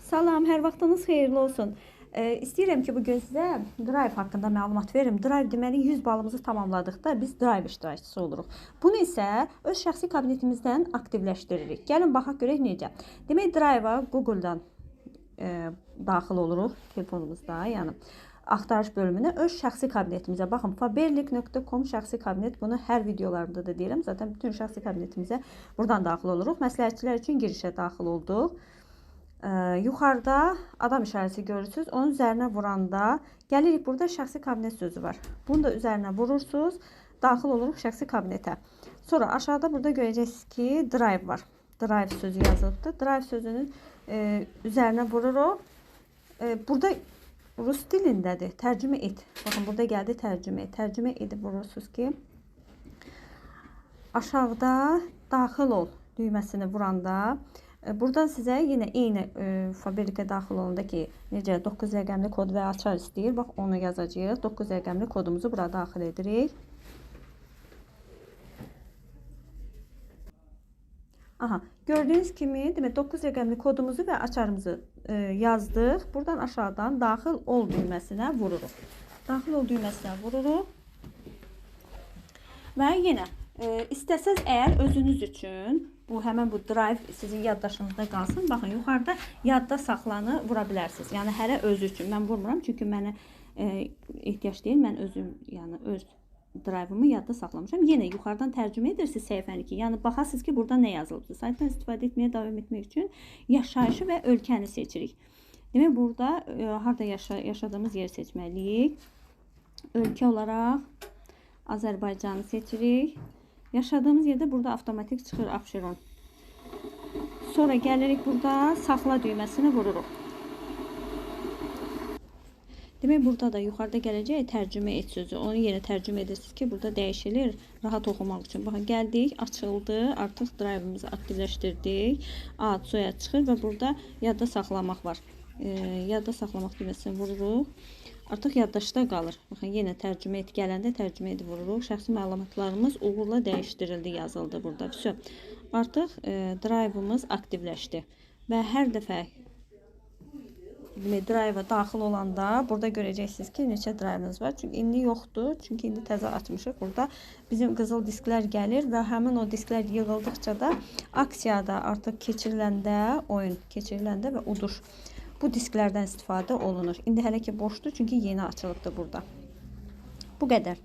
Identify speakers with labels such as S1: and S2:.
S1: Salam, hər vaxtınız xeyirli olsun. İstəyirəm ki, bugün sizə Drive haqqında məlumat verim. Drive deməli 100 balımızı tamamladıqda biz Drive iştirakçısı oluruq. Bunu isə öz şəxsi kabinetimizdən aktivləşdiririk. Gəlin baxaq görək necə. Demək Drive-a Google-dan daxil oluruq telefonumuzda, yəni axtarış bölümünə öz şəxsi kabinetimizə. Baxın, faberlik.com şəxsi kabinet. Bunu hər videolarımda da deyirəm. Zaten bütün şəxsi kabinetimizə buradan daxil oluruq. Məsləhətçilər üçün girişə daxil olduq. Yuxarıda adam işarəsi görürsünüz. Onun üzərinə vuranda gəlirik, burada şəxsi kabinet sözü var. Bunu da üzərinə vurursunuz. Daxil oluruq şəxsi kabinetə. Sonra aşağıda burada görəcəksiniz ki Drive var. Drive sözü yazılıbdır. Drive sözünün üzərinə vururuq. Burada Rus dilindədir. Tərcümə et. Baxın, burada gəldi tərcümə. Tərcümə edib vurursunuz ki aşağıda daxil ol düyməsini vuranda buradan sizə yenə eyni fabrikə daxil olanda ki, necə 9 rəqəmli kod və açar istəyir. Bax, onu yazacağıq. 9 rəqəmli kodumuzu bura daxil edirik. Aha, gördüyünüz kimi, demək 9 rəqəmli kodumuzu və açarımızı yazdıq. Buradan aşağıdan daxil ol düyməsinə vururuq. Daxil ol düyməsinə vururuq. Və yenə istəsəz əgər özünüz üçün bu həmən bu Drive sizin yaddaşınızda qalsın. Baxın, yuxarıda yadda saxlanı vura bilərsiniz. Yəni hərə özü üçün. Mən vurmuram çünki mənə ehtiyac deyil. Mən özüm, yəni öz Drive-ımı yadda saxlamışam. Yenə yuxarıdan tərcümə edirsiniz səhifəni ki, yəni baxasınız ki, burada nə yazılıbdır. Saytdan istifadə etməyə davam etmək üçün yaşayışı və ölkəni seçirik. Demək, burada harda yaşadığımız yeri seçməliyik. Ölkə olaraq Azərbaycanı seçirik. Yaşadığımız yerdə burada avtomatik çıxır Abşeron. Sonra gəlirik, burada saxla düyməsinə vururuq. Demək, burada da yuxarıda gələcək tərcümə et sözü. Onu yenə tərcümə edirsiniz ki, burada dəyişilir rahat oxumaq üçün. Baxın, gəldik, açıldı. Artıq Drive-ımızı aktivləşdirdik. Ad, soyad çıxır və burada yadda saxlamaq var. Yadda saxlamaq düyməsinə vururuq. Artıq yaddaşda qalır. Baxın, yenə tərcümə et gələndə tərcümə edib vururuq. Şəxsi məlumatlarımız uğurla dəyişdirildi yazıldı burada. Vəsə, artıq Drive-ımız aktivləşdi. Və hər dəfə Drive-a daxil olanda burada görəcəksiniz ki, neçə Drive-ınız var. Çünki indi yoxdur. Çünki indi təzə açmışıq. Burada bizim qızıl disklər gəlir və həmin o disklər yığıldıqca da aksiyada artıq keçiriləndə, oyun keçiriləndə və uduş bu disklərdən istifadə olunur. İndi hələ ki boşdur, çünki yeni açılıbdır burada. Bu qədər.